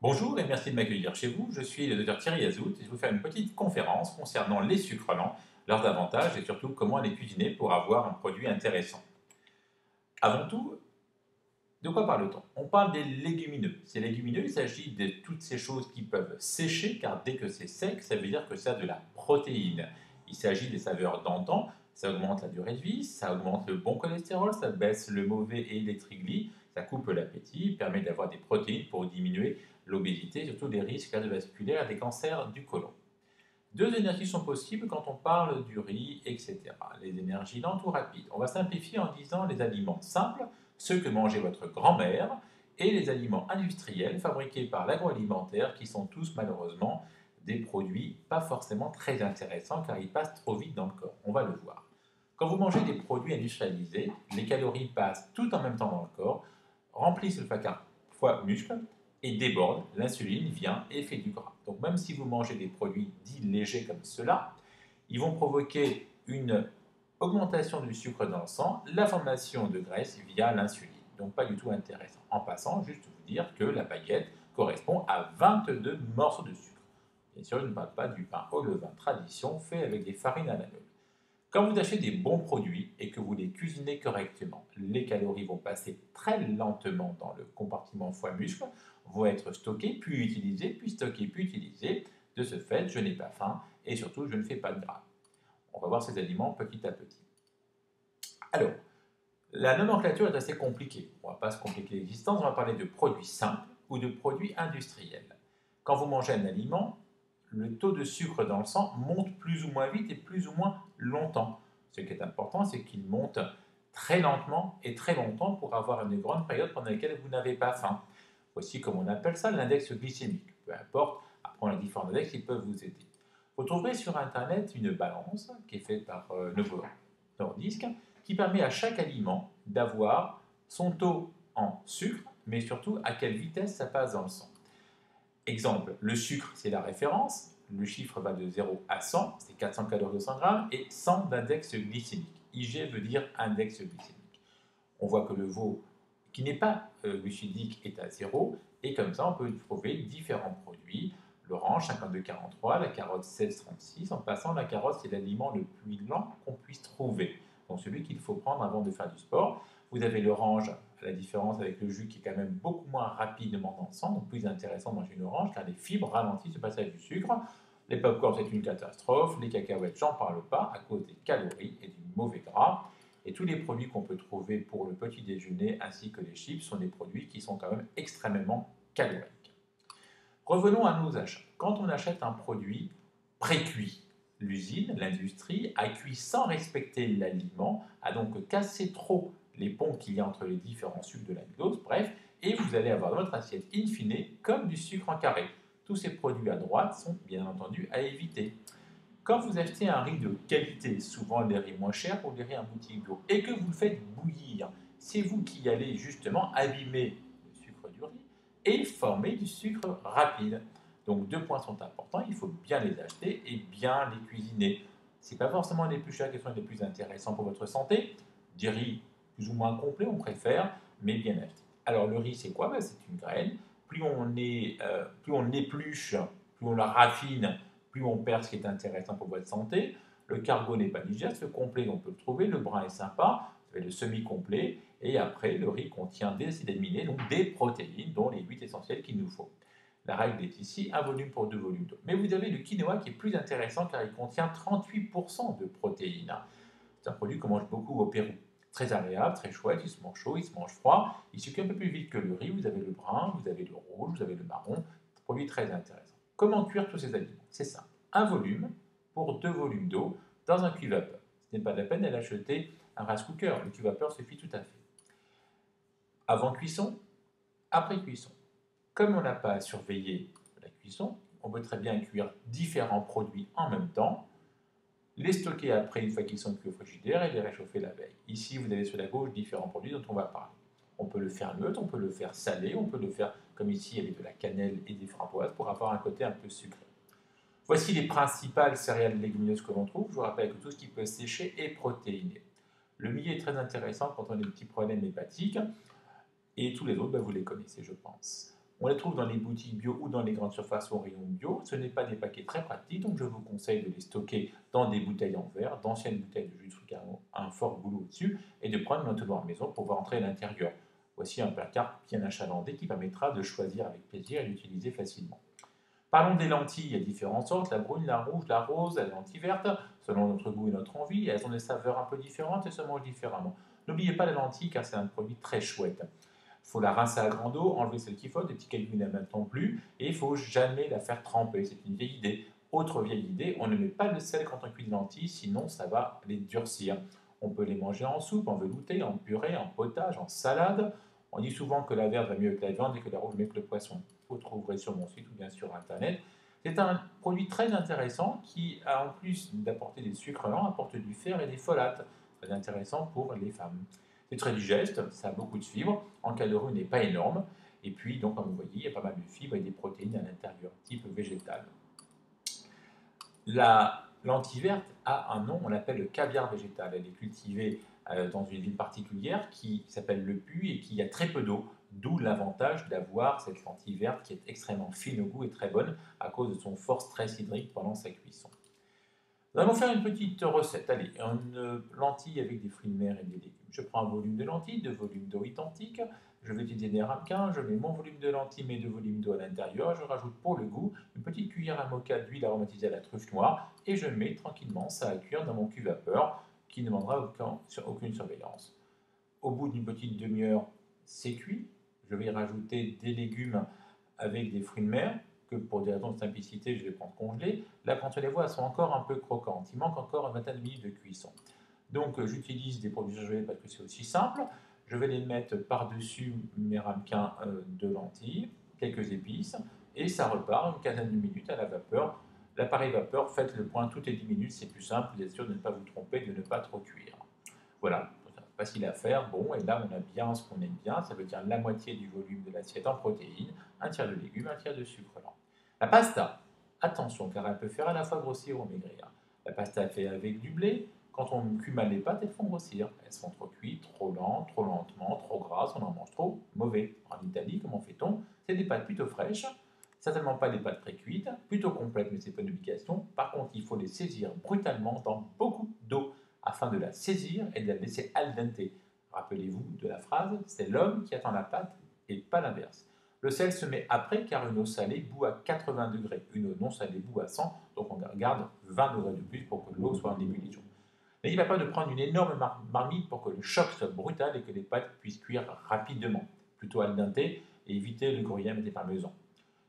Bonjour et merci de m'accueillir chez vous. Je suis le docteur Thierry Azout et je vais vous faire une petite conférence concernant les sucres lents, leurs avantages et surtout comment les cuisiner pour avoir un produit intéressant. Avant tout, de quoi parle-t-on? On parle des légumineux. Ces légumineux, il s'agit de toutes ces choses qui peuvent sécher car dès que c'est sec, ça veut dire que ça a de la protéine. Il s'agit des saveurs d'antan, ça augmente la durée de vie, ça augmente le bon cholestérol, ça baisse le mauvais et les triglycérides, ça coupe l'appétit, permet d'avoir des protéines pour diminuer l'obésité, surtout des risques cardiovasculaires et des cancers du côlon. Deux énergies sont possibles quand on parle du riz, etc. Les énergies lentes ou rapides. On va simplifier en disant les aliments simples, ceux que mangeait votre grand-mère, et les aliments industriels fabriqués par l'agroalimentaire qui sont tous malheureusement des produits pas forcément très intéressants car ils passent trop vite dans le corps. On va le voir. Quand vous mangez des produits industrialisés, les calories passent tout en même temps dans le corps, remplissent le placard foie-muscle et débordent, l'insuline vient et fait du gras. Donc même si vous mangez des produits dits légers comme ceux-là, ils vont provoquer une augmentation du sucre dans le sang, la formation de graisse via l'insuline. Donc pas du tout intéressant. En passant, juste vous dire que la baguette correspond à 22 morceaux de sucre. Bien sûr, je ne parle pas du pain au levain tradition fait avec des farines à l'amidon. Quand vous achetez des bons produits et que vous les cuisinez correctement, les calories vont passer très lentement dans le compartiment foie-muscle, vont être stockées, puis utilisées, puis stockées, puis utilisées. De ce fait, je n'ai pas faim et surtout, je ne fais pas de gras. On va voir ces aliments petit à petit. Alors, la nomenclature est assez compliquée. On ne va pas se compliquer l'existence, on va parler de produits simples ou de produits industriels. Quand vous mangez un aliment, le taux de sucre dans le sang monte plus ou moins vite et plus ou moins longtemps. Ce qui est important, c'est qu'il monte très lentement et très longtemps pour avoir une grande période pendant laquelle vous n'avez pas faim. Voici comme on appelle ça l'index glycémique. Peu importe, après on a différents index qui peuvent vous aider. Vous trouverez sur Internet une balance qui est faite par Novo Nordisk qui permet à chaque aliment d'avoir son taux en sucre, mais surtout à quelle vitesse ça passe dans le sang. Exemple, le sucre, c'est la référence. Le chiffre va de 0 à 100, c'est 400 calories au 100 grammes, et 100 d'index glycémique. IG veut dire index glycémique. On voit que le veau, qui n'est pas glucidique, est à 0, et comme ça, on peut trouver différents produits. L'orange, 52,43, la carotte, 16,36. En passant, la carotte, c'est l'aliment le plus lent qu'on puisse trouver. Donc celui qu'il faut prendre avant de faire du sport. Vous avez l'orange, à la différence avec le jus qui est quand même beaucoup moins rapidement dans le sang, donc plus intéressant de manger une orange car les fibres ralentissent le passage du sucre. Les pop-corn, c'est une catastrophe. Les cacahuètes, j'en parle pas à cause des calories et du mauvais gras. Et tous les produits qu'on peut trouver pour le petit déjeuner ainsi que les chips sont des produits qui sont quand même extrêmement caloriques. Revenons à nos achats. Quand on achète un produit pré-cuit, l'usine, l'industrie, a cuit sans respecter l'aliment, a donc cassé trop les ponts qu'il y a entre les différents sucres de l'amylose, bref, et vous allez avoir dans votre assiette in fine comme du sucre en carré. Tous ces produits à droite sont bien entendu à éviter. Quand vous achetez un riz de qualité, souvent les riz moins chers ou les riz en boutique bio, et que vous le faites bouillir, c'est vous qui allez justement abîmer le sucre du riz et former du sucre rapide. Donc deux points sont importants, il faut bien les acheter et bien les cuisiner. Ce n'est pas forcément les plus chers qui sont les plus intéressants pour votre santé. Des riz plus ou moins complets, on préfère, mais bien achetés. Alors le riz, c'est quoi? C'est une graine. Plus on l'épluche, plus on la raffine, plus on perd ce qui est intéressant pour votre santé. Le cargo n'est pas digeste, le complet, on peut le trouver, le brun est sympa, vous avez le semi-complet, et après, le riz contient des acides aminés, donc des protéines, dont les 8 essentielles qu'il nous faut. La règle est ici, un volume pour deux volumes d'eau. Mais vous avez le quinoa qui est plus intéressant car il contient 38% de protéines. C'est un produit qu'on mange beaucoup au Pérou. Très agréable, très chouette, il se mange chaud, il se mange froid, il se cuit un peu plus vite que le riz, vous avez le brun, vous avez le rouge, vous avez le marron, produit très intéressant. Comment cuire tous ces aliments? C'est simple. Un volume pour deux volumes d'eau dans un cuit-vapeur. Ce n'est pas la peine d'aller acheter un rice cooker, le cuit-vapeur suffit tout à fait. Avant cuisson, après cuisson. Comme on n'a pas à surveiller la cuisson, on peut très bien cuire différents produits en même temps, les stocker après une fois qu'ils sont cuits au frigidaire et les réchauffer la veille. Ici, vous avez sur la gauche différents produits dont on va parler. On peut le faire neutre, on peut le faire salé, on peut le faire comme ici avec de la cannelle et des framboises pour avoir un côté un peu sucré. Voici les principales céréales légumineuses que l'on trouve. Je vous rappelle que tout ce qui peut sécher est protéiné. Le millet est très intéressant quand on a des petits problèmes hépatiques. Et tous les autres, vous les connaissez, je pense. On les trouve dans les boutiques bio ou dans les grandes surfaces au rayon bio. Ce n'est pas des paquets très pratiques, donc je vous conseille de les stocker dans des bouteilles en verre, d'anciennes bouteilles de jus de fruits qui ont un fort goulot au-dessus, et de prendre une entonnoir maison pour pouvoir entrer à l'intérieur. Voici un placard bien achalandé qui permettra de choisir avec plaisir et d'utiliser facilement. Parlons des lentilles, il y a différentes sortes, la brune, la rouge, la rose, la lentille verte, selon notre goût et notre envie, elles ont des saveurs un peu différentes et se mangent différemment. N'oubliez pas la lentille car c'est un produit très chouette. Il faut la rincer à grande eau, enlever celle qui flotte, des petits cailloux ne la mettent non plus, et il ne faut jamais la faire tremper, c'est une vieille idée. Autre vieille idée, on ne met pas le sel quand on cuit des lentilles, sinon ça va les durcir. On peut les manger en soupe, en velouté, en purée, en potage, en salade. On dit souvent que la verte va mieux avec la viande et que la rouge mieux avec le poisson. Vous trouverez sur mon site ou bien sur internet. C'est un produit très intéressant qui, en plus d'apporter des sucres lents, apporte du fer et des folates. Très intéressant pour les femmes. C'est très digeste, ça a beaucoup de fibres, en calories n'est pas énorme, et puis donc comme vous voyez, il y a pas mal de fibres et des protéines à l'intérieur, type végétal. La lentille verte a un nom, on l'appelle le caviar végétal. Elle est cultivée dans une ville particulière qui s'appelle Le Puy et qui a très peu d'eau, d'où l'avantage d'avoir cette lentille verte qui est extrêmement fine au goût et très bonne à cause de son fort stress hydrique pendant sa cuisson. Nous allons faire une petite recette. Allez, une lentille avec des fruits de mer et des légumes. Je prends un volume de lentilles, deux volumes d'eau identiques. Je vais utiliser des ramequins. Je mets mon volume de lentilles, mes deux volumes d'eau à l'intérieur. Je rajoute pour le goût une petite cuillère à moka d'huile aromatisée à la truffe noire. Et je mets tranquillement ça à cuire dans mon cuve vapeur qui ne demandera aucune surveillance. Au bout d'une petite demi-heure, c'est cuit. Je vais y rajouter des légumes avec des fruits de mer que pour des raisons de simplicité, je vais prendre congelés. Là, quand on les voit, elles sont encore un peu croquantes. Il manque encore une vingtaine de minutes de cuisson. Donc, j'utilise des produits surgelés parce que c'est aussi simple. Je vais les mettre par-dessus mes ramequins de lentilles, quelques épices, et ça repart une quinzaine de minutes à la vapeur. L'appareil vapeur, faites le point toutes les 10 minutes, c'est plus simple, vous êtes sûr de ne pas vous tromper, de ne pas trop cuire. Voilà, facile à faire. Bon, et là, on a bien ce qu'on aime bien, ça veut dire la moitié du volume de l'assiette en protéines, un tiers de légumes, un tiers de sucre lent. La pasta, attention, car elle peut faire à la fois grossir ou maigrir. La pasta est faite avec du blé. Quand on cuit mal les pâtes, elles font grossir. Elles sont trop cuites, trop lentes, trop lentement, trop grasses, on en mange trop, mauvais. En Italie, comment fait-on? C'est des pâtes plutôt fraîches, certainement pas des pâtes pré-cuites, plutôt complètes, mais c'est pas une obligation. Par contre, il faut les saisir brutalement dans beaucoup d'eau afin de la saisir et de la laisser al dente. Rappelez-vous de la phrase, c'est l'homme qui attend la pâte et pas l'inverse. Le sel se met après car une eau salée bout à 80 degrés, une eau non salée bout à 100, donc on garde 20 degrés de plus pour que l'eau soit en ébullition. N'ayez pas peur de prendre une énorme marmite pour que le choc soit brutal et que les pâtes puissent cuire rapidement, plutôt al dente, et éviter le gruyère et des parmesans.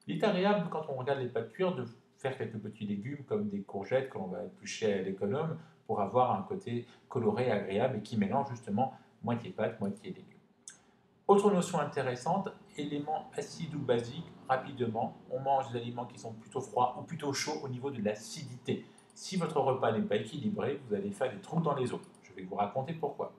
Il est agréable quand on regarde les pâtes cuire de faire quelques petits légumes comme des courgettes que l'on va éplucher à l'économe pour avoir un côté coloré agréable et qui mélange justement moitié pâte, moitié légumes. Autre notion intéressante, éléments acides ou basiques, rapidement, on mange des aliments qui sont plutôt froids ou plutôt chauds au niveau de l'acidité. Si votre repas n'est pas équilibré, vous allez faire des trous dans les os. Je vais vous raconter pourquoi.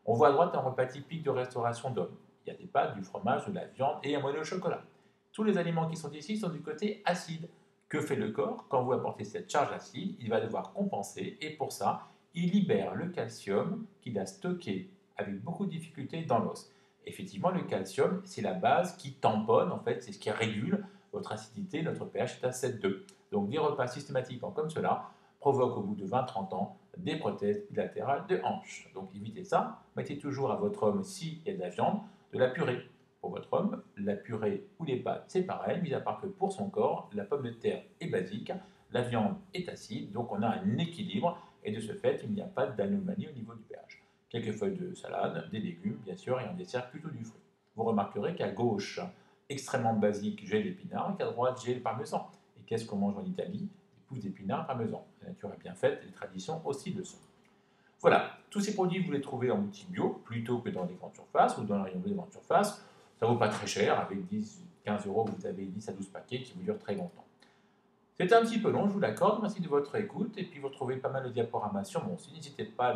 On voit à droite un repas typique de restauration d'hommes. Il y a des pâtes, du fromage, de la viande et un moelleux au chocolat. Tous les aliments qui sont ici sont du côté acide. Que fait le corps? Quand vous apportez cette charge acide, il va devoir compenser et pour ça, il libère le calcium qu'il a stocké avec beaucoup de difficulté dans l'os. Effectivement, le calcium, c'est la base qui tamponne, en fait, c'est ce qui régule votre acidité, notre pH est à 7,2. Donc des repas systématiquement comme cela provoquent au bout de 20-30 ans des prothèses bilatérales de hanches. Donc évitez ça, mettez toujours à votre homme, s'il y a de la viande, de la purée. Pour votre homme, la purée ou les pâtes, c'est pareil, mis à part que pour son corps, la pomme de terre est basique, la viande est acide, donc on a un équilibre, et de ce fait, il n'y a pas d'anomalie au niveau du pH. Quelques feuilles de salade, des légumes, bien sûr, et un dessert plutôt du fruit. Vous remarquerez qu'à gauche, extrêmement basique, j'ai l'épinard, et qu'à droite, j'ai le parmesan. Et qu'est-ce qu'on mange en Italie? Des pousses d'épinards parmesan. La nature est bien faite, les traditions aussi le sont. Voilà, tous ces produits, vous les trouvez en boutique bio, plutôt que dans les grandes surfaces ou dans le rayon des grandes surfaces. Ça ne vaut pas très cher, avec 10-15 euros, vous avez 10 à 12 paquets qui vous durent très longtemps. C'était un petit peu long, je vous l'accorde, merci de votre écoute, et puis vous retrouvez pas mal de diaporamas sur mon site, n'hésitez pas à